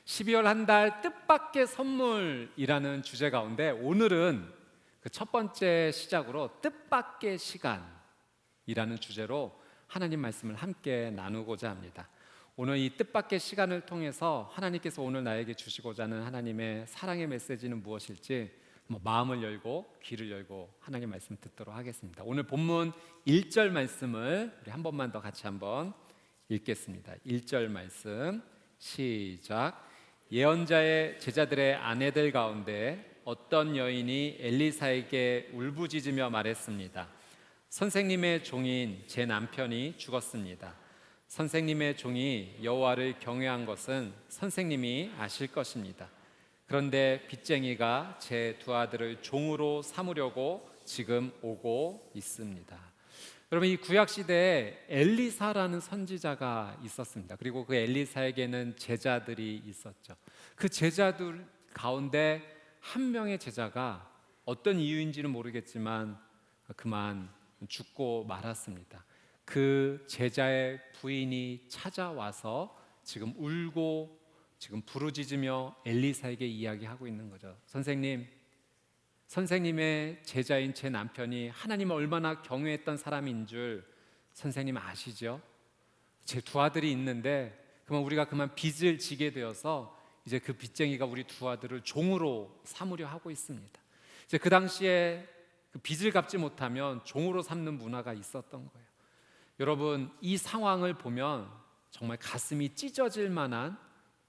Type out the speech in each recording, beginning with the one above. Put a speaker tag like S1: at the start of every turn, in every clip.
S1: 12월 한 달 뜻밖의 선물이라는 주제 가운데 오늘은 그 첫 번째 시작으로 뜻밖의 시간이라는 주제로 하나님 말씀을 함께 나누고자 합니다. 오늘 이 뜻밖의 시간을 통해서 하나님께서 오늘 나에게 주시고자 하는 하나님의 사랑의 메시지는 무엇일지 마음을 열고 귀를 열고 하나님의 말씀 듣도록 하겠습니다. 오늘 본문 1절 말씀을 우리 한 번만 더 같이 한번 읽겠습니다. 1절 말씀 시작. 예언자의 제자들의 아내들 가운데 어떤 여인이 엘리사에게 울부짖으며 말했습니다. 선생님의 종인 제 남편이 죽었습니다. 선생님의 종이 여호와를 경외한 것은 선생님이 아실 것입니다. 그런데 빚쟁이가 제 두 아들을 종으로 삼으려고 지금 오고 있습니다. 여러분, 이 구약 시대에 엘리사라는 선지자가 있었습니다. 그리고 그 엘리사에게는 제자들이 있었죠. 그 제자들 가운데 한 명의 제자가 어떤 이유인지는 모르겠지만 그만 죽고 말았습니다. 그 제자의 부인이 찾아와서 지금 울고 지금 부르짖으며 엘리사에게 이야기하고 있는 거죠. 선생님의 제자인 제 남편이 하나님을 얼마나 경외했던 사람인 줄 선생님 아시죠? 제 두 아들이 있는데 우리가 그만 빚을 지게 되어서 이제 그 빚쟁이가 우리 두 아들을 종으로 삼으려 하고 있습니다. 이제 그 당시에 그 빚을 갚지 못하면 종으로 삼는 문화가 있었던 거예요. 여러분, 이 상황을 보면 정말 가슴이 찢어질 만한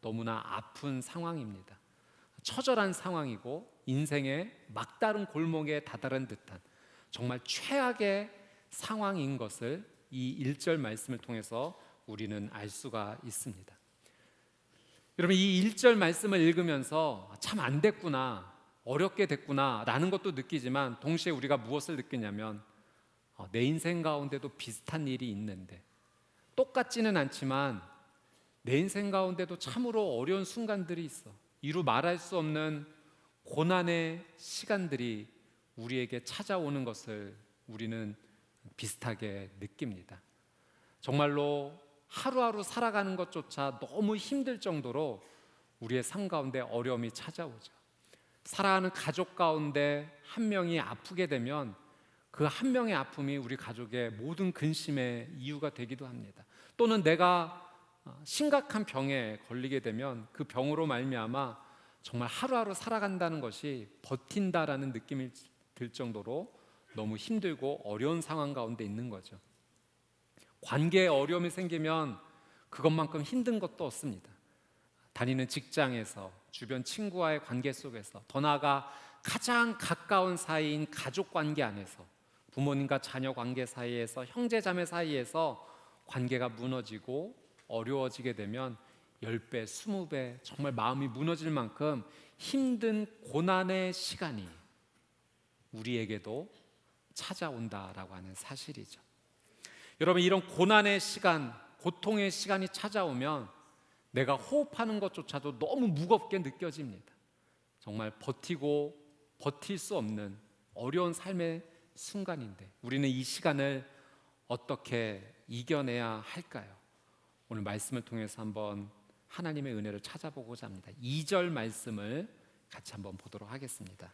S1: 너무나 아픈 상황입니다. 처절한 상황이고 인생의 막다른 골목에 다다른 듯한 정말 최악의 상황인 것을 이 1절 말씀을 통해서 우리는 알 수가 있습니다. 여러분, 이 1절 말씀을 읽으면서 참 안 됐구나, 어렵게 됐구나 라는 것도 느끼지만 동시에 우리가 무엇을 느끼냐면 내 인생 가운데도 비슷한 일이 있는데 똑같지는 않지만 내 인생 가운데도 참으로 어려운 순간들이 있어. 이루 말할 수 없는 고난의 시간들이 우리에게 찾아오는 것을 우리는 비슷하게 느낍니다. 정말로 하루하루 살아가는 것조차 너무 힘들 정도로 우리의 삶 가운데 어려움이 찾아오죠. 사랑하는 가족 가운데 한 명이 아프게 되면 그 한 명의 아픔이 우리 가족의 모든 근심의 이유가 되기도 합니다. 또는 내가 심각한 병에 걸리게 되면 그 병으로 말미암아 정말 하루하루 살아간다는 것이 버틴다라는 느낌이 들 정도로 너무 힘들고 어려운 상황 가운데 있는 거죠. 관계에 어려움이 생기면 그것만큼 힘든 것도 없습니다. 다니는 직장에서, 주변 친구와의 관계 속에서, 더 나아가 가장 가까운 사이인 가족 관계 안에서, 부모님과 자녀 관계 사이에서, 형제 자매 사이에서 관계가 무너지고 어려워지게 되면 10배, 20배 정말 마음이 무너질 만큼 힘든 고난의 시간이 우리에게도 찾아온다라고 하는 사실이죠. 여러분, 이런 고난의 시간, 고통의 시간이 찾아오면 내가 호흡하는 것조차도 너무 무겁게 느껴집니다. 정말 버틸 수 없는 어려운 삶의 순간인데 우리는 이 시간을 어떻게 이겨내야 할까요? 오늘 말씀을 통해서 한번 하나님의 은혜를 찾아보고자 합니다. 2절 말씀을 같이 한번 보도록 하겠습니다.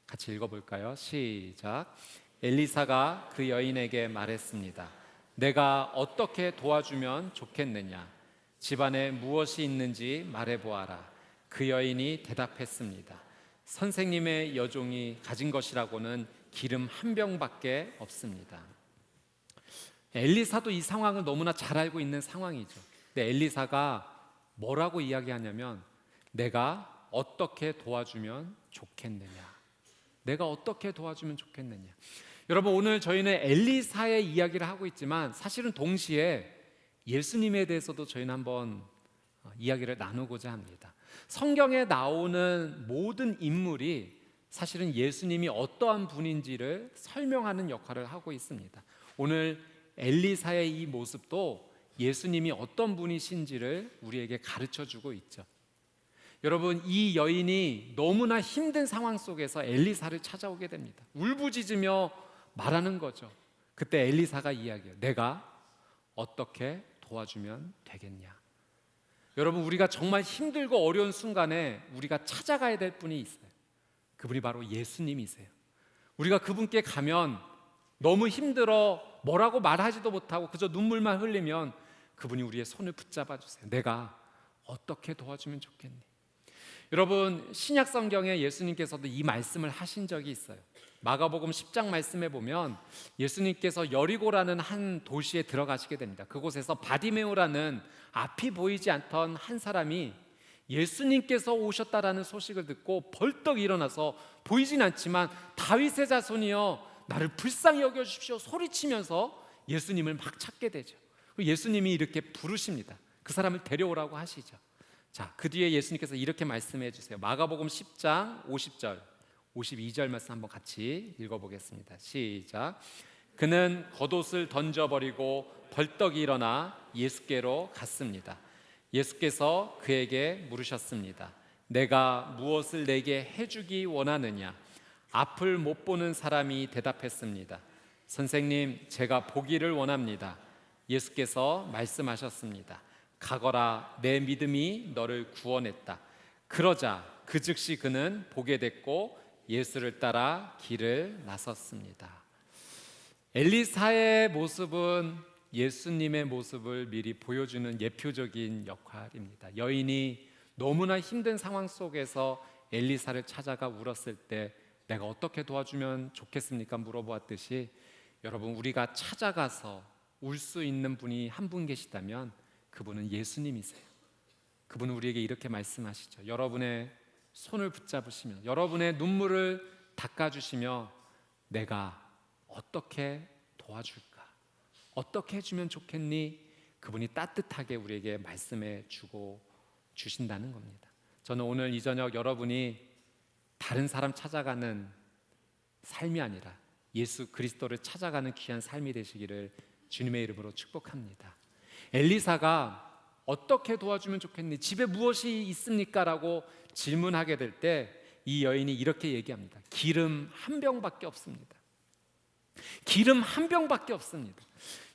S1: 같이 읽어볼까요? 시작. 엘리사가 그 여인에게 말했습니다. 내가 어떻게 도와주면 좋겠느냐? 집안에 무엇이 있는지 말해보아라. 그 여인이 대답했습니다. 선생님의 여종이 가진 것이라고는 기름 한 병밖에 없습니다. 엘리사도 이 상황을 너무나 잘 알고 있는 상황이죠. 근데 엘리사가 뭐라고 이야기하냐면 내가 어떻게 도와주면 좋겠느냐. 내가 어떻게 도와주면 좋겠느냐. 여러분, 오늘 저희는 엘리사의 이야기를 하고 있지만 사실은 동시에 예수님에 대해서도 저희는 한번 이야기를 나누고자 합니다. 성경에 나오는 모든 인물이 사실은 예수님이 어떠한 분인지를 설명하는 역할을 하고 있습니다. 오늘 엘리사의 이 모습도 예수님이 어떤 분이신지를 우리에게 가르쳐주고 있죠. 여러분, 이 여인이 너무나 힘든 상황 속에서 엘리사를 찾아오게 됩니다. 울부짖으며 말하는 거죠. 그때 엘리사가 이야기해요. 내가 어떻게 도와주면 되겠냐? 여러분, 우리가 정말 힘들고 어려운 순간에 우리가 찾아가야 될 분이 있어요. 그분이 바로 예수님이세요. 우리가 그분께 가면 너무 힘들어 뭐라고 말하지도 못하고 그저 눈물만 흘리면 그분이 우리의 손을 붙잡아 주세요. 내가 어떻게 도와주면 좋겠니? 여러분, 신약 성경에 예수님께서도 이 말씀을 하신 적이 있어요. 마가복음 10장 말씀에 보면 예수님께서 여리고라는 한 도시에 들어가시게 됩니다. 그곳에서 바디메오라는 앞이 보이지 않던 한 사람이 예수님께서 오셨다라는 소식을 듣고 벌떡 일어나서 보이진 않지만 다윗의 자손이여 나를 불쌍히 여겨주십시오 소리치면서 예수님을 막 찾게 되죠. 예수님이 이렇게 부르십니다. 그 사람을 데려오라고 하시죠. 자, 그 뒤에 예수님께서 이렇게 말씀해 주세요. 마가복음 10장 50절 52절 말씀 한번 같이 읽어보겠습니다. 시작. 그는 겉옷을 던져버리고 벌떡 일어나 예수께로 갔습니다. 예수께서 그에게 물으셨습니다. 내가 무엇을 내게 해주기 원하느냐? 앞을 못 보는 사람이 대답했습니다. 선생님, 제가 보기를 원합니다. 예수께서 말씀하셨습니다. 가거라, 내 믿음이 너를 구원했다. 그러자 그 즉시 그는 보게 됐고 예수를 따라 길을 나섰습니다. 엘리사의 모습은 예수님의 모습을 미리 보여주는 예표적인 역할입니다. 여인이 너무나 힘든 상황 속에서 엘리사를 찾아가 울었을 때 내가 어떻게 도와주면 좋겠습니까? 물어보았듯이 여러분, 우리가 찾아가서 울 수 있는 분이 한 분 계시다면 그분은 예수님이세요. 그분은 우리에게 이렇게 말씀하시죠. 여러분의 손을 붙잡으시며 여러분의 눈물을 닦아주시며 내가 어떻게 도와줄까? 어떻게 해주면 좋겠니? 그분이 따뜻하게 우리에게 말씀해 주고 주신다는 겁니다. 저는 오늘 이 저녁 여러분이 다른 사람 찾아가는 삶이 아니라 예수 그리스도를 찾아가는 귀한 삶이 되시기를 주님의 이름으로 축복합니다. 엘리사가 어떻게 도와주면 좋겠니? 집에 무엇이 있습니까? 라고 질문하게 될 때 이 여인이 이렇게 얘기합니다. 기름 한 병밖에 없습니다. 기름 한 병밖에 없습니다.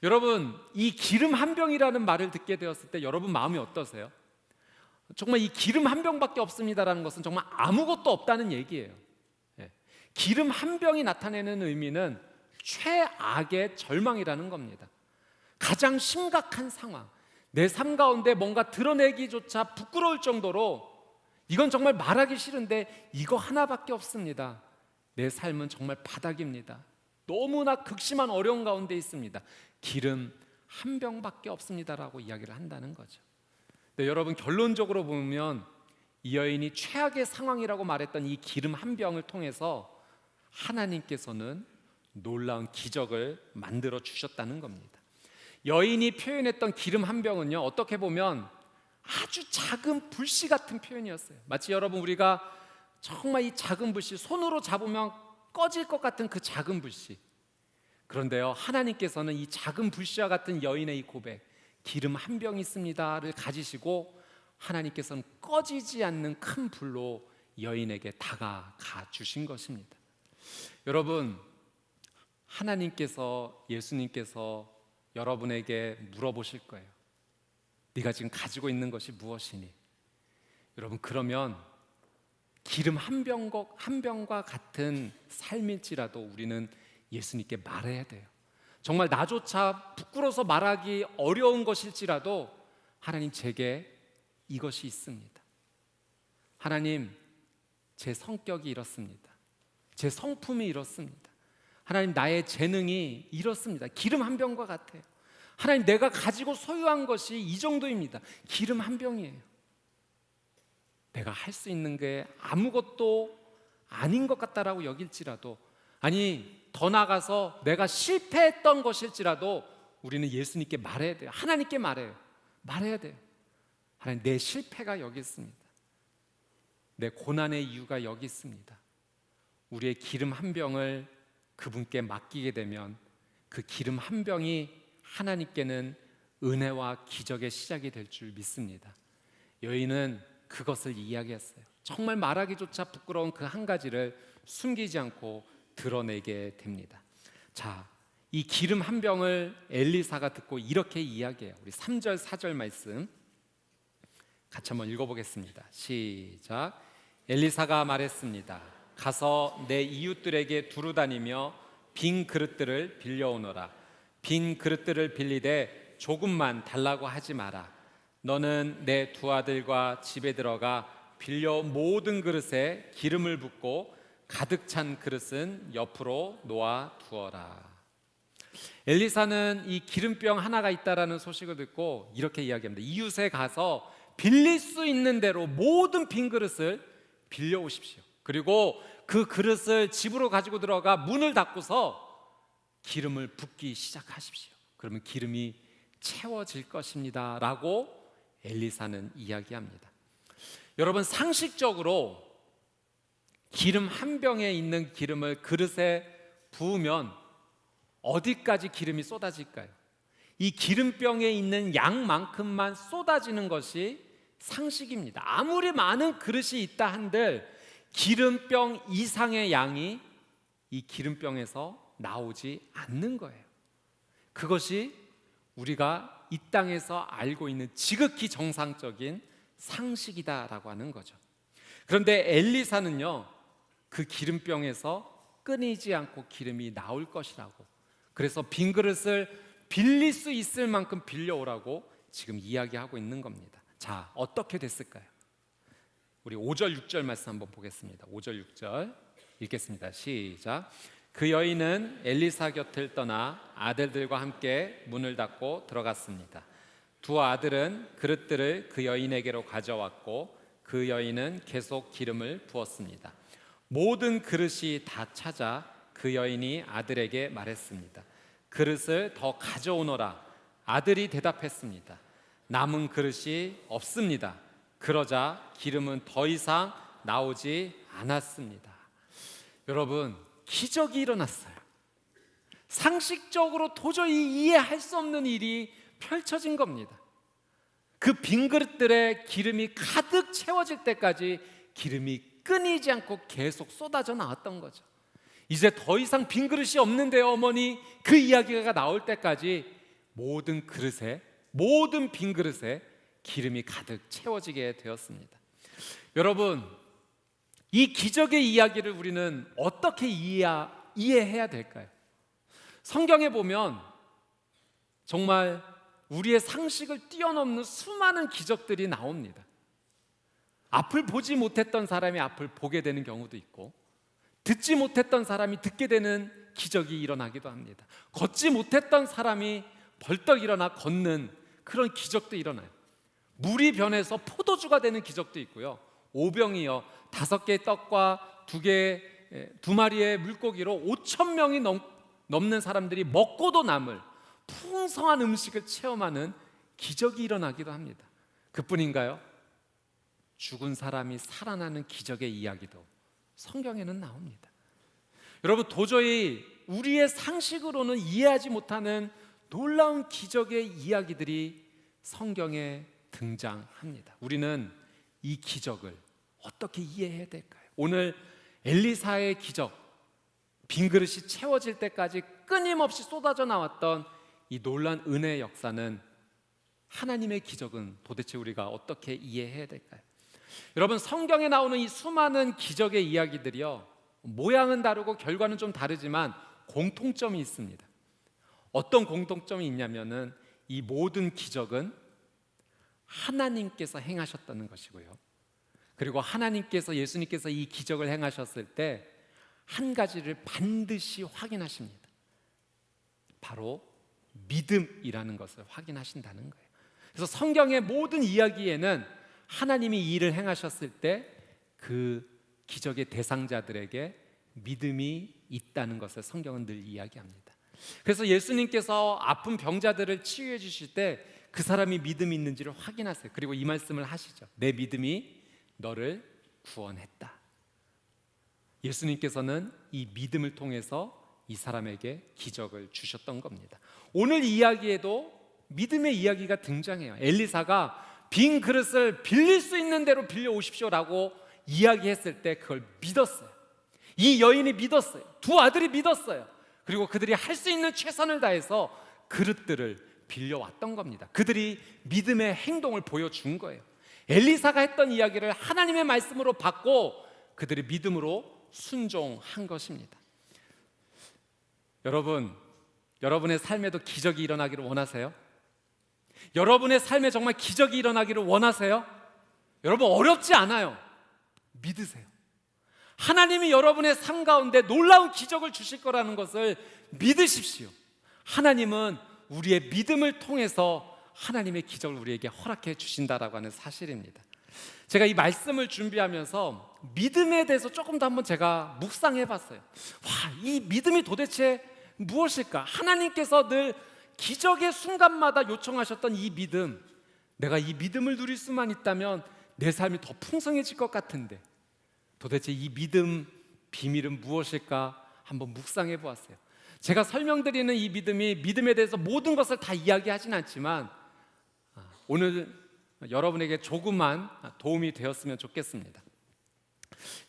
S1: 여러분, 이 기름 한 병이라는 말을 듣게 되었을 때 여러분 마음이 어떠세요? 정말 이 기름 한 병밖에 없습니다라는 것은 정말 아무것도 없다는 얘기예요. 기름 한 병이 나타내는 의미는 최악의 절망이라는 겁니다. 가장 심각한 상황, 내 삶 가운데 뭔가 드러내기조차 부끄러울 정도로 이건 정말 말하기 싫은데 이거 하나밖에 없습니다. 내 삶은 정말 바닥입니다. 너무나 극심한 어려운 가운데 있습니다. 기름 한 병밖에 없습니다라고 이야기를 한다는 거죠. 근데 여러분, 결론적으로 보면 이 여인이 최악의 상황이라고 말했던 이 기름 한 병을 통해서 하나님께서는 놀라운 기적을 만들어 주셨다는 겁니다. 여인이 표현했던 기름 한 병은요, 어떻게 보면 아주 작은 불씨 같은 표현이었어요. 마치 여러분, 우리가 정말 이 작은 불씨, 손으로 잡으면 꺼질 것 같은 그 작은 불씨. 그런데요, 하나님께서는 이 작은 불씨와 같은 여인의 이 고백, 기름 한 병 있습니다를 가지시고 하나님께서는 꺼지지 않는 큰 불로 여인에게 다가가 주신 것입니다. 여러분, 하나님께서, 예수님께서 여러분에게 물어보실 거예요. 네가 지금 가지고 있는 것이 무엇이니? 여러분, 그러면 기름 한 병과 같은 삶일지라도 우리는 예수님께 말해야 돼요. 정말 나조차 부끄러워서 말하기 어려운 것일지라도 하나님, 제게 이것이 있습니다. 하나님, 제 성격이 이렇습니다. 제 성품이 이렇습니다. 하나님, 나의 재능이 이렇습니다. 기름 한 병과 같아요. 하나님, 내가 가지고 소유한 것이 이 정도입니다. 기름 한 병이에요. 내가 할 수 있는 게 아무것도 아닌 것 같다라고 여길지라도, 아니 더 나아가서 내가 실패했던 것일지라도 우리는 예수님께 말해야 돼요. 하나님께 말해야 돼요. 하나님, 내 실패가 여기 있습니다. 내 고난의 이유가 여기 있습니다. 우리의 기름 한 병을 그분께 맡기게 되면 그 기름 한 병이 하나님께는 은혜와 기적의 시작이 될 줄 믿습니다. 여인은 그것을 이야기했어요. 정말 말하기조차 부끄러운 그 한 가지를 숨기지 않고 드러내게 됩니다. 자, 이 기름 한 병을 엘리사가 듣고 이렇게 이야기해요. 우리 3절 4절 말씀 같이 한번 읽어보겠습니다. 시작. 엘리사가 말했습니다. 가서 내 이웃들에게 두루 다니며 빈 그릇들을 빌려오너라. 빈 그릇들을 빌리되 조금만 달라고 하지 마라. 너는 내 두 아들과 집에 들어가 빌려 모든 그릇에 기름을 붓고 가득 찬 그릇은 옆으로 놓아 두어라. 엘리사는 이 기름병 하나가 있다라는 소식을 듣고 이렇게 이야기합니다. 이웃에 가서 빌릴 수 있는 대로 모든 빈 그릇을 빌려 오십시오. 그리고 그 그릇을 집으로 가지고 들어가 문을 닫고서 기름을 붓기 시작하십시오. 그러면 기름이 채워질 것입니다 라고 엘리사는 이야기합니다. 여러분, 상식적으로 기름 한 병에 있는 기름을 그릇에 부으면 어디까지 기름이 쏟아질까요? 이 기름병에 있는 양만큼만 쏟아지는 것이 상식입니다. 아무리 많은 그릇이 있다 한들 기름병 이상의 양이 이 기름병에서 나오지 않는 거예요. 그것이 우리가 이 땅에서 알고 있는 지극히 정상적인 상식이다라고 하는 거죠. 그런데 엘리사는요, 그 기름병에서 끊이지 않고 기름이 나올 것이라고, 그래서 빈 그릇을 빌릴 수 있을 만큼 빌려오라고 지금 이야기하고 있는 겁니다. 자, 어떻게 됐을까요? 우리 5절 6절 말씀 한번 보겠습니다. 5절 6절 읽겠습니다. 시작. 그 여인은 엘리사 곁을 떠나 아들들과 함께 문을 닫고 들어갔습니다. 두 아들은 그릇들을 그 여인에게로 가져왔고 그 여인은 계속 기름을 부었습니다. 모든 그릇이 다 차자 그 여인이 아들에게 말했습니다. 그릇을 더 가져오너라. 아들이 대답했습니다. 남은 그릇이 없습니다. 그러자 기름은 더 이상 나오지 않았습니다. 여러분, 기적이 일어났어요. 상식적으로 도저히 이해할 수 없는 일이 펼쳐진 겁니다. 그 빈 그릇들에 기름이 가득 채워질 때까지 기름이 끊이지 않고 계속 쏟아져 나왔던 거죠. 이제 더 이상 빈 그릇이 없는데요, 어머니. 그 이야기가 나올 때까지 모든 모든 빈 그릇에 기름이 가득 채워지게 되었습니다. 여러분, 이 기적의 이야기를 우리는 어떻게 이해해야 될까요? 성경에 보면 정말 우리의 상식을 뛰어넘는 수많은 기적들이 나옵니다. 앞을 보지 못했던 사람이 앞을 보게 되는 경우도 있고, 듣지 못했던 사람이 듣게 되는 기적이 일어나기도 합니다. 걷지 못했던 사람이 벌떡 일어나 걷는 그런 기적도 일어나요. 물이 변해서 포도주가 되는 기적도 있고요. 오병이어 5개의 떡과 2마리의 물고기로 5,000명이 넘는 사람들이 먹고도 남을 풍성한 음식을 체험하는 기적이 일어나기도 합니다. 그뿐인가요? 죽은 사람이 살아나는 기적의 이야기도 성경에는 나옵니다. 여러분, 도저히 우리의 상식으로는 이해하지 못하는 놀라운 기적의 이야기들이 성경에 등장합니다. 우리는 이 기적을 어떻게 이해해야 될까요? 오늘 엘리사의 기적, 빈 그릇이 채워질 때까지 끊임없이 쏟아져 나왔던 이 놀라운 은혜의 역사는, 하나님의 기적은 도대체 우리가 어떻게 이해해야 될까요? 여러분, 성경에 나오는 이 수많은 기적의 이야기들이요, 모양은 다르고 결과는 좀 다르지만 공통점이 있습니다. 어떤 공통점이 있냐면은 이 모든 기적은 하나님께서 행하셨다는 것이고요, 그리고 하나님께서, 예수님께서 이 기적을 행하셨을 때 한 가지를 반드시 확인하십니다. 바로 믿음이라는 것을 확인하신다는 거예요. 그래서 성경의 모든 이야기에는 하나님이 이 일을 행하셨을 때 그 기적의 대상자들에게 믿음이 있다는 것을 성경은 늘 이야기합니다. 그래서 예수님께서 아픈 병자들을 치유해 주실 때 그 사람이 믿음이 있는지를 확인하세요. 그리고 이 말씀을 하시죠. 내 믿음이 너를 구원했다. 예수님께서는 이 믿음을 통해서 이 사람에게 기적을 주셨던 겁니다. 오늘 이야기에도 믿음의 이야기가 등장해요. 엘리사가 빈 그릇을 빌릴 수 있는 대로 빌려 오십시오라고 이야기했을 때 그걸 믿었어요. 이 여인이 믿었어요. 두 아들이 믿었어요. 그리고 그들이 할 수 있는 최선을 다해서 그릇들을 빌려왔던 겁니다. 그들이 믿음의 행동을 보여준 거예요. 엘리사가 했던 이야기를 하나님의 말씀으로 받고 그들의 믿음으로 순종한 것입니다. 여러분, 여러분의 삶에도 기적이 일어나기를 원하세요? 여러분의 삶에 정말 기적이 일어나기를 원하세요? 여러분, 어렵지 않아요. 믿으세요. 하나님이 여러분의 삶 가운데 놀라운 기적을 주실 거라는 것을 믿으십시오. 하나님은 우리의 믿음을 통해서 하나님의 기적을 우리에게 허락해 주신다라고 하는 사실입니다. 제가 이 말씀을 준비하면서 믿음에 대해서 조금 더 한번 제가 묵상해 봤어요. 이 믿음이 도대체 무엇일까? 하나님께서 늘 기적의 순간마다 요청하셨던 이 믿음, 내가 이 믿음을 누릴 수만 있다면 내 삶이 더 풍성해질 것 같은데 도대체 이 믿음 비밀은 무엇일까? 한번 묵상해 보았어요. 제가 설명드리는 이 믿음이 믿음에 대해서 모든 것을 다 이야기하진 않지만 오늘 여러분에게 조금만 도움이 되었으면 좋겠습니다.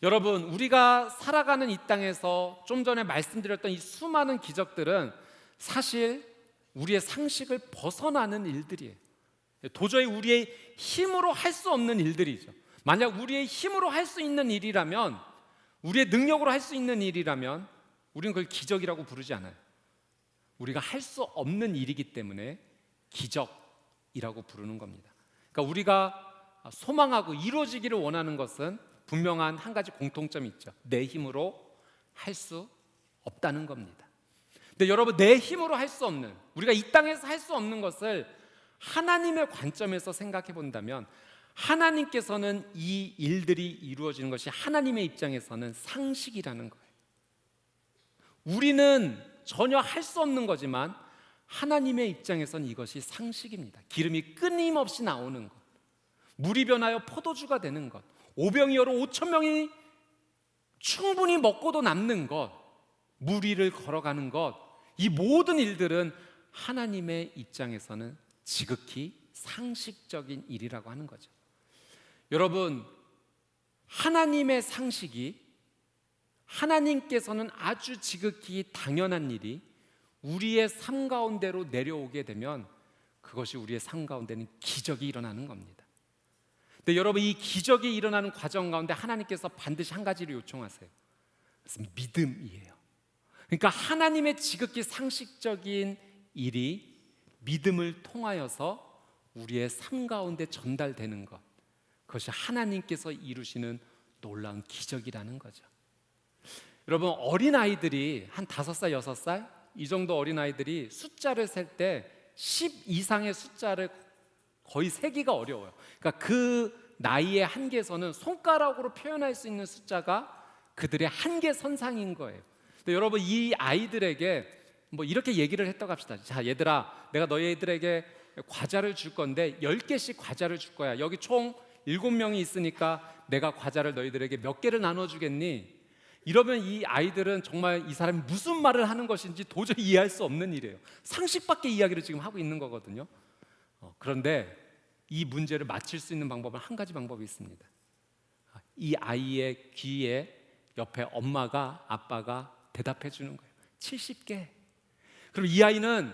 S1: 여러분, 우리가 살아가는 이 땅에서 좀 전에 말씀드렸던 이 수많은 기적들은 사실 우리의 상식을 벗어나는 일들이에요. 도저히 우리의 힘으로 할 수 없는 일들이죠. 만약 우리의 힘으로 할 수 있는 일이라면, 우리의 능력으로 할 수 있는 일이라면 우리는 그걸 기적이라고 부르지 않아요. 우리가 할 수 없는 일이기 때문에 기적이라고 부르는 겁니다. 그러니까 우리가 소망하고 이루어지기를 원하는 것은 분명한 한 가지 공통점이 있죠. 내 힘으로 할 수 없다는 겁니다. 근데 여러분, 내 힘으로 할 수 없는, 우리가 이 땅에서 할 수 없는 것을 하나님의 관점에서 생각해 본다면 하나님께서는 이 일들이 이루어지는 것이 하나님의 입장에서는 상식이라는 거예요. 우리는 전혀 할 수 없는 거지만 하나님의 입장에서는 이것이 상식입니다. 기름이 끊임없이 나오는 것, 물이 변하여 포도주가 되는 것, 오병이 어로 5천 명이 충분히 먹고도 남는 것, 물 위를 걸어가는 것, 이 모든 일들은 하나님의 입장에서는 지극히 상식적인 일이라고 하는 거죠. 여러분, 하나님의 상식이, 하나님께서는 아주 지극히 당연한 일이 우리의 삶 가운데로 내려오게 되면 그것이 우리의 삶 가운데는 기적이 일어나는 겁니다. 근데 여러분, 이 기적이 일어나는 과정 가운데 하나님께서 반드시 한 가지를 요청하세요. 그것은 믿음이에요. 그러니까 하나님의 지극히 상식적인 일이 믿음을 통하여서 우리의 삶 가운데 전달되는 것, 그것이 하나님께서 이루시는 놀라운 기적이라는 거죠. 여러분, 어린아이들이 한 5살, 6살 이 정도 어린아이들이 숫자를 셀 때 10 이상의 숫자를 거의 세기가 어려워요. 그러니까 그 나이의 한계에서는 손가락으로 표현할 수 있는 숫자가 그들의 한계 선상인 거예요. 근데 여러분, 이 아이들에게 뭐 이렇게 얘기를 했다고 합시다. 자, 얘들아, 내가 너희들에게 과자를 줄 건데 10개씩 과자를 줄 거야. 여기 총 7명이 있으니까 내가 과자를 너희들에게 몇 개를 나눠주겠니? 이러면 이 아이들은 정말 이 사람이 무슨 말을 하는 것인지 도저히 이해할 수 없는 일이에요. 상식 밖의 이야기를 지금 하고 있는 거거든요. 그런데 이 문제를 맞힐 수 있는 방법은 한 가지 방법이 있습니다. 이 아이의 귀에 옆에 엄마가, 아빠가 대답해 주는 거예요. 70개. 그럼 이 아이는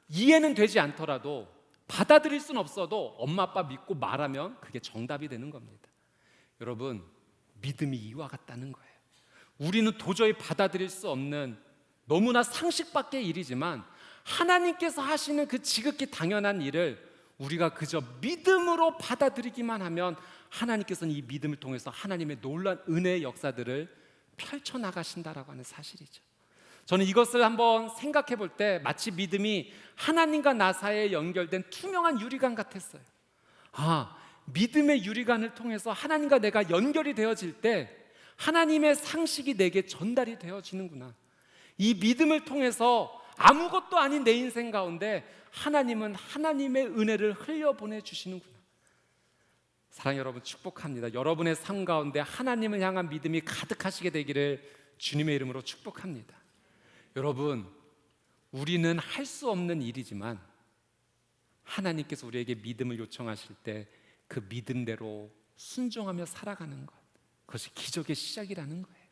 S1: 이해는 되지 않더라도, 받아들일 수는 없어도 엄마 아빠 믿고 말하면 그게 정답이 되는 겁니다. 여러분, 믿음이 이와 같다는 거예요. 우리는 도저히 받아들일 수 없는 너무나 상식 밖의 일이지만 하나님께서 하시는 그 지극히 당연한 일을 우리가 그저 믿음으로 받아들이기만 하면 하나님께서는 이 믿음을 통해서 하나님의 놀라운 은혜의 역사들을 펼쳐나가신다라고 하는 사실이죠. 저는 이것을 한번 생각해 볼 때 마치 믿음이 하나님과 나 사이에 연결된 투명한 유리관 같았어요. 믿음의 유리관을 통해서 하나님과 내가 연결이 되어질 때 하나님의 상식이 내게 전달이 되어지는구나. 이 믿음을 통해서 아무것도 아닌 내 인생 가운데 하나님은 하나님의 은혜를 흘려보내 주시는구나. 사랑하는 여러분, 축복합니다. 여러분의 삶 가운데 하나님을 향한 믿음이 가득하시게 되기를 주님의 이름으로 축복합니다. 여러분, 우리는 할 수 없는 일이지만 하나님께서 우리에게 믿음을 요청하실 때 그 믿음대로 순종하며 살아가는 것, 그것이 기적의 시작이라는 거예요.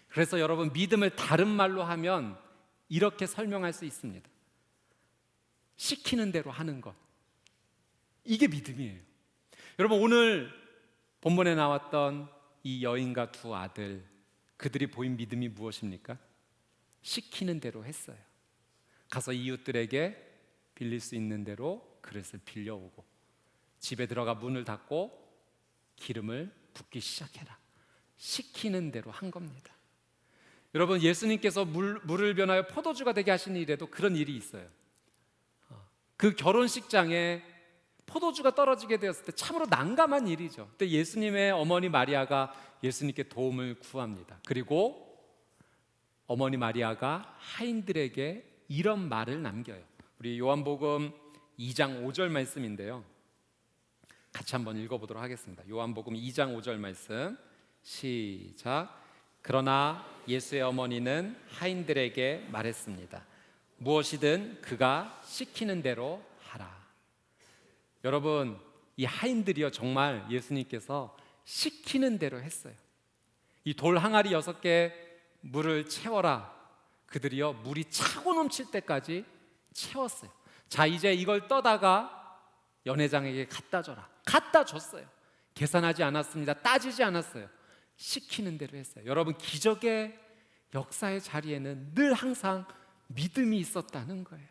S1: 그래서 여러분, 믿음을 다른 말로 하면 이렇게 설명할 수 있습니다. 시키는 대로 하는 것, 이게 믿음이에요. 여러분, 오늘 본문에 나왔던 이 여인과 두 아들, 그들이 보인 믿음이 무엇입니까? 시키는 대로 했어요. 가서 이웃들에게 빌릴 수 있는 대로 그릇을 빌려오고, 집에 들어가 문을 닫고 기름을 붓기 시작해라. 시키는 대로 한 겁니다. 여러분, 예수님께서 물을 변하여 포도주가 되게 하시는 일에도 그런 일이 있어요. 그 결혼식장에 포도주가 떨어지게 되었을 때 참으로 난감한 일이죠. 그때 예수님의 어머니 마리아가 예수님께 도움을 구합니다. 그리고 어머니 마리아가 하인들에게 이런 말을 남겨요. 우리 요한복음 2장 5절 말씀인데요, 같이 한번 읽어보도록 하겠습니다. 요한복음 2장 5절 말씀, 시작. 그러나 예수의 어머니는 하인들에게 말했습니다. 무엇이든 그가 시키는 대로 하라. 여러분, 이 하인들이요, 정말 예수님께서 시키는 대로 했어요. 이 돌 항아리 6개 물을 채워라. 그들이요, 물이 차고 넘칠 때까지 채웠어요. 자, 이제 이걸 떠다가 연회장에게 갖다 줘라. 갖다 줬어요. 계산하지 않았습니다. 따지지 않았어요. 시키는 대로 했어요. 여러분, 기적의 역사의 자리에는 늘 항상 믿음이 있었다는 거예요.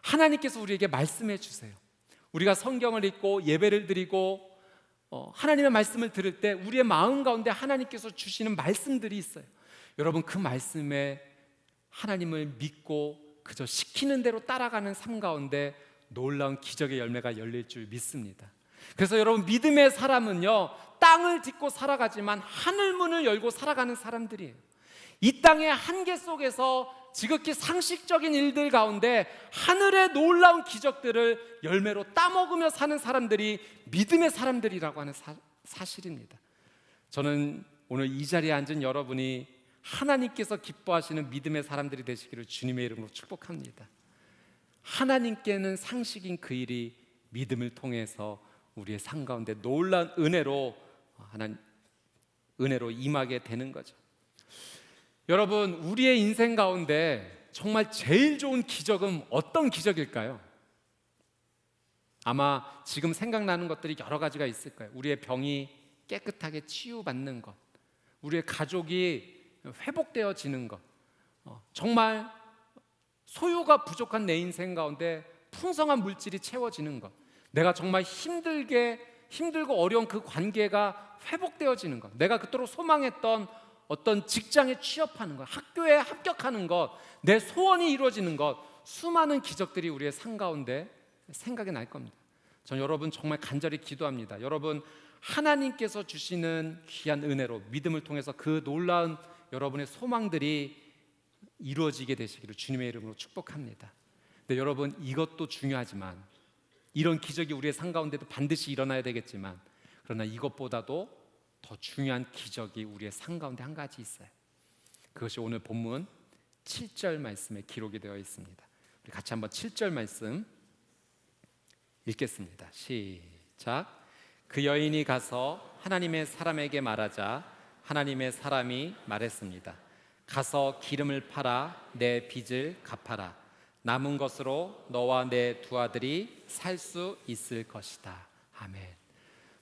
S1: 하나님께서 우리에게 말씀해 주세요. 우리가 성경을 읽고 예배를 드리고 하나님의 말씀을 들을 때 우리의 마음 가운데 하나님께서 주시는 말씀들이 있어요. 여러분, 그 말씀에 하나님을 믿고 그저 시키는 대로 따라가는 삶 가운데 놀라운 기적의 열매가 열릴 줄 믿습니다. 그래서 여러분, 믿음의 사람은요, 땅을 딛고 살아가지만 하늘문을 열고 살아가는 사람들이에요. 이 땅의 한계 속에서 지극히 상식적인 일들 가운데 하늘의 놀라운 기적들을 열매로 따먹으며 사는 사람들이 믿음의 사람들이라고 하는 사실입니다. 저는 오늘 이 자리에 앉은 여러분이 하나님께서 기뻐하시는 믿음의 사람들이 되시기를 주님의 이름으로 축복합니다. 하나님께는 상식인 그 일이 믿음을 통해서 우리의 삶 가운데 놀라운 은혜로 임하게 되는 거죠. 여러분, 우리의 인생 가운데 정말 제일 좋은 기적은 어떤 기적일까요? 아마 지금 생각나는 것들이 여러 가지가 있을 거예요. 우리의 병이 깨끗하게 치유받는 것, 우리의 가족이 회복되어지는 것, 정말 소유가 부족한 내 인생 가운데 풍성한 물질이 채워지는 것, 내가 정말 힘들고 어려운 그 관계가 회복되어지는 것, 내가 그토록 소망했던 어떤 직장에 취업하는 것, 학교에 합격하는 것, 내 소원이 이루어지는 것, 수많은 기적들이 우리의 삶 가운데 생각이 날 겁니다. 전 여러분 정말 간절히 기도합니다. 여러분, 하나님께서 주시는 귀한 은혜로 믿음을 통해서 그 놀라운 여러분의 소망들이 이루어지게 되시기를 주님의 이름으로 축복합니다. 근데 여러분, 이것도 중요하지만, 이런 기적이 우리의 삶 가운데도 반드시 일어나야 되겠지만, 그러나 이것보다도 더 중요한 기적이 우리의 삶 가운데 한 가지 있어요. 그것이 오늘 본문 7절 말씀에 기록이 되어 있습니다. 우리 같이 한번 7절 말씀 읽겠습니다. 시작. 그 여인이 가서 하나님의 사람에게 말하자 하나님의 사람이 말했습니다. 가서 기름을 팔아 내 빚을 갚아라. 남은 것으로 너와 내 두 아들이 살 수 있을 것이다. 아멘.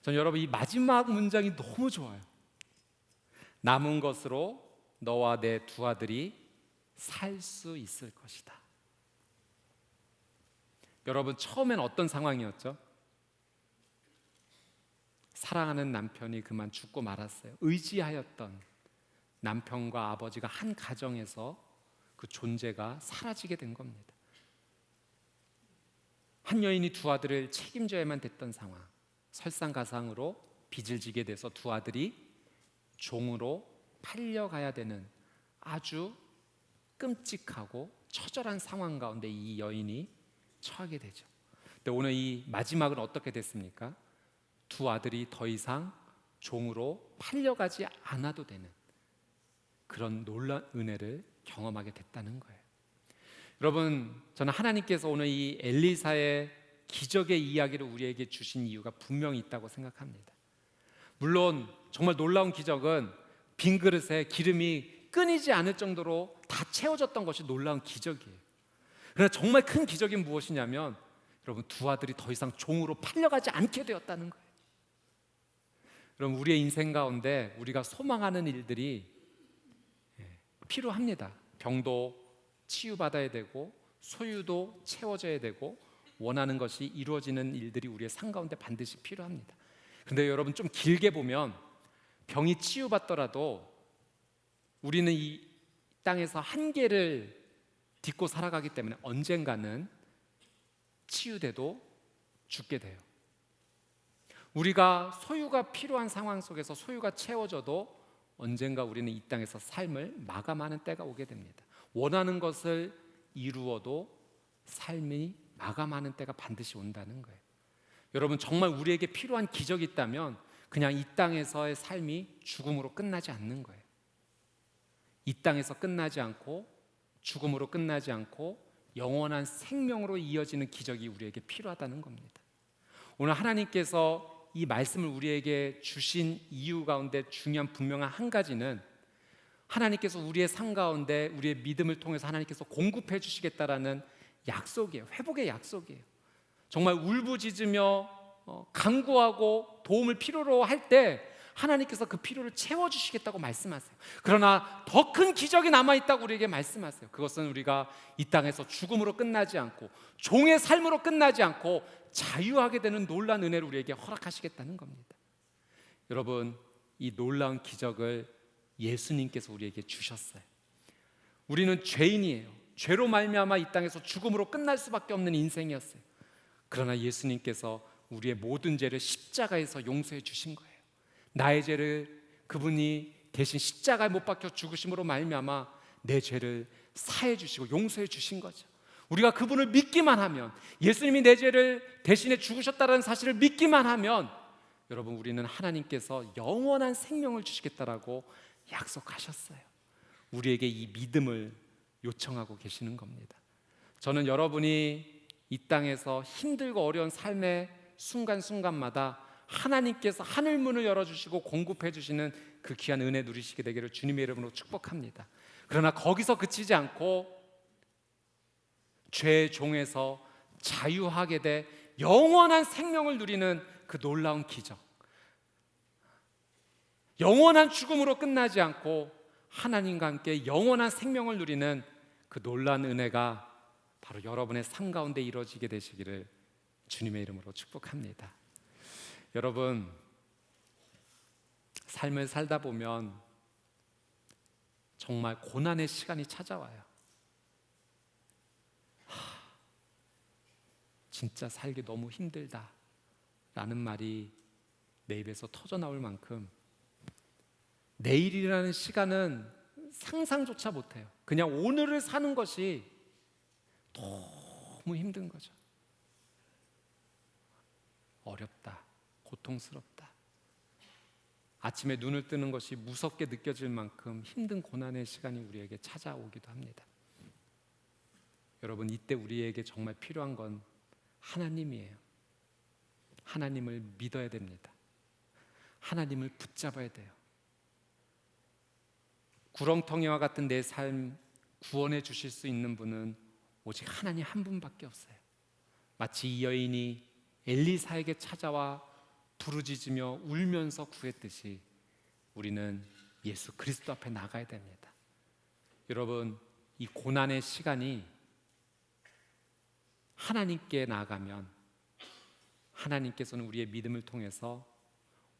S1: 전 여러분, 이 마지막 문장이 너무 좋아요. 남은 것으로 너와 내 두 아들이 살 수 있을 것이다. 여러분, 처음엔 어떤 상황이었죠? 사랑하는 남편이 그만 죽고 말았어요. 의지하였던 남편과 아버지가 한 가정에서 그 존재가 사라지게 된 겁니다. 한 여인이 두 아들을 책임져야만 됐던 상황, 설상가상으로 빚을 지게 돼서 두 아들이 종으로 팔려가야 되는 아주 끔찍하고 처절한 상황 가운데 이 여인이 처하게 되죠. 근데 오늘 이 마지막은 어떻게 됐습니까? 두 아들이 더 이상 종으로 팔려가지 않아도 되는 그런 놀라운 은혜를 경험하게 됐다는 거예요. 여러분, 저는 하나님께서 오늘 이 엘리사의 기적의 이야기를 우리에게 주신 이유가 분명히 있다고 생각합니다. 물론 정말 놀라운 기적은 빈 그릇에 기름이 끊이지 않을 정도로 다 채워졌던 것이 놀라운 기적이에요. 그러나 정말 큰 기적이 무엇이냐면, 여러분, 두 아들이 더 이상 종으로 팔려가지 않게 되었다는 거예요. 그럼 우리의 인생 가운데 우리가 소망하는 일들이 필요합니다. 병도 치유받아야 되고 소유도 채워져야 되고 원하는 것이 이루어지는 일들이 우리의 삶 가운데 반드시 필요합니다. 근데 여러분 좀 길게 보면 병이 치유받더라도 우리는 이 땅에서 한계를 딛고 살아가기 때문에 언젠가는 치유돼도 죽게 돼요. 우리가 소유가 필요한 상황 속에서 소유가 채워져도 언젠가 우리는 이 땅에서 삶을 마감하는 때가 오게 됩니다. 원하는 것을 이루어도 삶이 마감하는 때가 반드시 온다는 거예요. 여러분 정말 우리에게 필요한 기적이 있다면 그냥 이 땅에서의 삶이 죽음으로 끝나지 않는 거예요. 이 땅에서 끝나지 않고 죽음으로 끝나지 않고 영원한 생명으로 이어지는 기적이 우리에게 필요하다는 겁니다. 오늘 하나님께서 이 말씀을 우리에게 주신 이유 가운데 중요한 분명한 한 가지는 하나님께서 우리의 삶 가운데 우리의 믿음을 통해서 하나님께서 공급해 주시겠다라는 약속이에요. 회복의 약속이에요. 정말 울부짖으며 간구하고 도움을 필요로 할 때 하나님께서 그 필요를 채워주시겠다고 말씀하세요. 그러나 더 큰 기적이 남아있다고 우리에게 말씀하세요. 그것은 우리가 이 땅에서 죽음으로 끝나지 않고 종의 삶으로 끝나지 않고 자유하게 되는 놀라운 은혜를 우리에게 허락하시겠다는 겁니다. 여러분 이 놀라운 기적을 예수님께서 우리에게 주셨어요. 우리는 죄인이에요. 죄로 말미암아 이 땅에서 죽음으로 끝날 수밖에 없는 인생이었어요. 그러나 예수님께서 우리의 모든 죄를 십자가에서 용서해 주신 거예요. 나의 죄를 그분이 대신 십자가에 못 박혀 죽으심으로 말미암아 내 죄를 사해 주시고 용서해 주신 거죠. 우리가 그분을 믿기만 하면, 예수님이 내 죄를 대신해 죽으셨다는 사실을 믿기만 하면 여러분 우리는 하나님께서 영원한 생명을 주시겠다라고 약속하셨어요. 우리에게 이 믿음을 요청하고 계시는 겁니다. 저는 여러분이 이 땅에서 힘들고 어려운 삶의 순간순간마다 하나님께서 하늘문을 열어주시고 공급해 주시는 그 귀한 은혜 누리시게 되기를 주님의 이름으로 축복합니다. 그러나 거기서 그치지 않고 죄의 종에서 자유하게 돼 영원한 생명을 누리는 그 놀라운 기적, 영원한 죽음으로 끝나지 않고 하나님과 함께 영원한 생명을 누리는 그 놀라운 은혜가 바로 여러분의 삶 가운데 이루어지게 되시기를 주님의 이름으로 축복합니다. 여러분 삶을 살다 보면 정말 고난의 시간이 찾아와요. 진짜 살기 너무 힘들다 라는 말이 내 입에서 터져 나올 만큼 내일이라는 시간은 상상조차 못해요. 그냥 오늘을 사는 것이 너무 힘든 거죠. 어렵다, 고통스럽다. 아침에 눈을 뜨는 것이 무섭게 느껴질 만큼 힘든 고난의 시간이 우리에게 찾아오기도 합니다. 여러분 이때 우리에게 정말 필요한 건 하나님이에요. 하나님을 믿어야 됩니다. 하나님을 붙잡아야 돼요. 구렁텅이와 같은 내 삶 구원해 주실 수 있는 분은 오직 하나님 한 분밖에 없어요. 마치 이 여인이 엘리사에게 찾아와 부르짖으며 울면서 구했듯이 우리는 예수 그리스도 앞에 나가야 됩니다. 여러분 이 고난의 시간이 하나님께 나아가면 하나님께서는 우리의 믿음을 통해서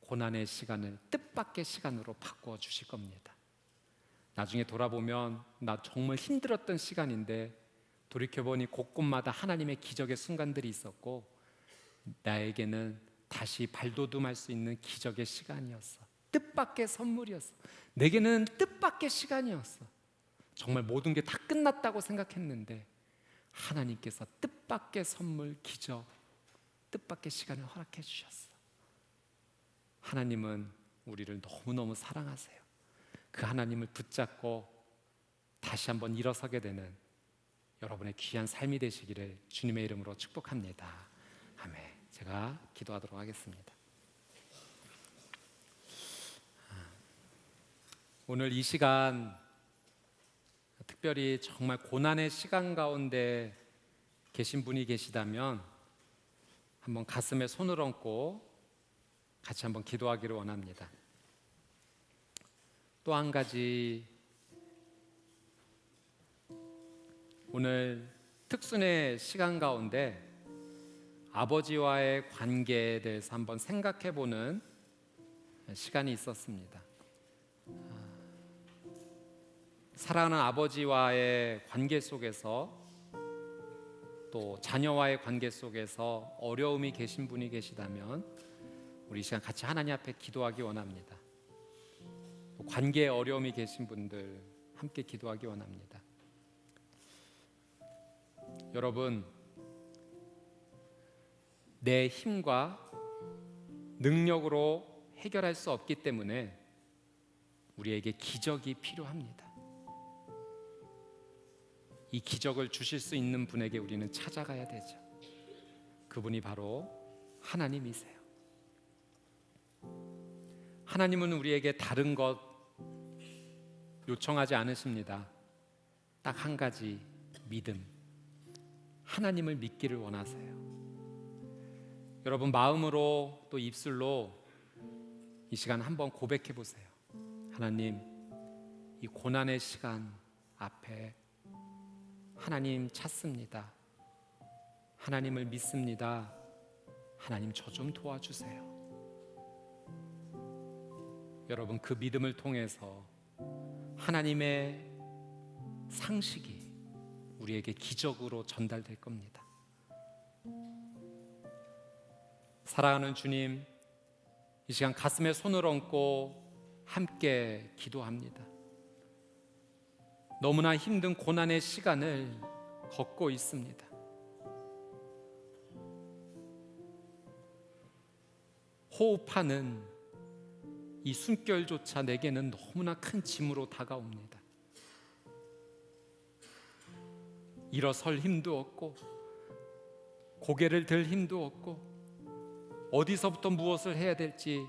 S1: 고난의 시간을 뜻밖의 시간으로 바꾸어 주실 겁니다. 나중에 돌아보면 나 정말 힘들었던 시간인데 돌이켜보니 곳곳마다 하나님의 기적의 순간들이 있었고 나에게는 다시 발돋움할 수 있는 기적의 시간이었어. 뜻밖의 선물이었어. 내게는 뜻밖의 시간이었어. 정말 모든 게 다 끝났다고 생각했는데 하나님께서 뜻밖의 선물, 기적, 뜻밖의 시간을 허락해 주셨어. 하나님은 우리를 너무너무 사랑하세요. 그 하나님을 붙잡고 다시 한번 일어서게 되는 여러분의 귀한 삶이 되시기를 주님의 이름으로 축복합니다. 아멘. 제가 기도하도록 하겠습니다. 오늘 이 시간 특별히 정말 고난의 시간 가운데 계신 분이 계시다면 한번 가슴에 손을 얹고 같이 한번 기도하기를 원합니다. 또 한 가지, 오늘 특순의 시간 가운데 아버지와의 관계에 대해서 한번 생각해 보는 시간이 있었습니다. 사랑하는 아버지와의 관계 속에서, 또 자녀와의 관계 속에서 어려움이 계신 분이 계시다면 우리 이 시간 같이 하나님 앞에 기도하기 원합니다. 또 관계에 어려움이 계신 분들 함께 기도하기 원합니다. 여러분, 내 힘과 능력으로 해결할 수 없기 때문에 우리에게 기적이 필요합니다. 이 기적을 주실 수 있는 분에게 우리는 찾아가야 되죠. 그분이 바로 하나님이세요. 하나님은 우리에게 다른 것 요청하지 않으십니다. 딱 한 가지, 믿음. 하나님을 믿기를 원하세요. 여러분, 마음으로 또 입술로 이 시간 한번 고백해 보세요. 하나님, 이 고난의 시간 앞에 하나님 찾습니다. 하나님을 믿습니다. 하나님, 저 좀 도와주세요. 여러분, 그 믿음을 통해서 하나님의 상식이 우리에게 기적으로 전달될 겁니다. 사랑하는 주님, 이 시간 가슴에 손을 얹고 함께 기도합니다. 너무나 힘든 고난의 시간을 걷고 있습니다. 호흡하는 이 숨결조차 내게는 너무나 큰 짐으로 다가옵니다. 일어설 힘도 없고 고개를 들 힘도 없고 어디서부터 무엇을 해야 될지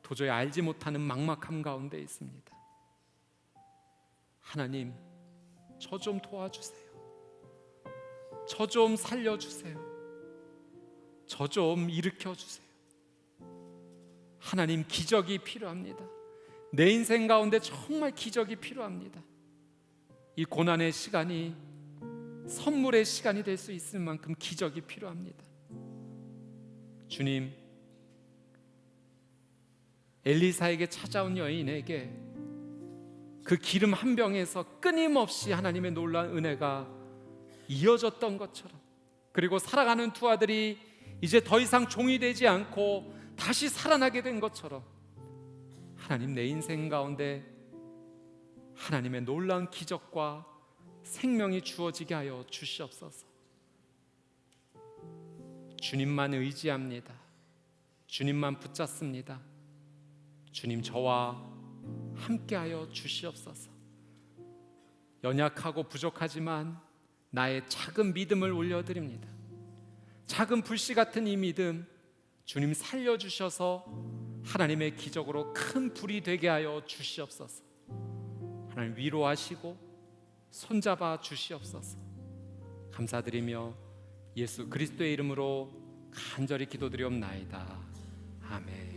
S1: 도저히 알지 못하는 막막함 가운데 있습니다. 하나님, 저 좀 도와주세요. 저 좀 살려주세요. 저 좀 일으켜주세요. 하나님, 기적이 필요합니다. 내 인생 가운데 정말 기적이 필요합니다. 이 고난의 시간이 선물의 시간이 될 수 있을 만큼 기적이 필요합니다. 주님, 엘리사에게 찾아온 여인에게 그 기름 한 병에서 끊임없이 하나님의 놀라운 은혜가 이어졌던 것처럼, 그리고 살아가는 두 아들이 이제 더 이상 종이 되지 않고 다시 살아나게 된 것처럼, 하나님, 내 인생 가운데 하나님의 놀라운 기적과 생명이 주어지게 하여 주시옵소서. 주님만 의지합니다. 주님만 붙잡습니다. 주님, 저와 함께하여 주시옵소서. 연약하고 부족하지만 나의 작은 믿음을 올려드립니다. 작은 불씨 같은 이 믿음, 주님 살려주셔서 하나님의 기적으로 큰 불이 되게 하여 주시옵소서. 하나님, 위로하시고 손잡아 주시옵소서. 감사드리며 예수 그리스도의 이름으로 간절히 기도드리옵나이다. 아멘.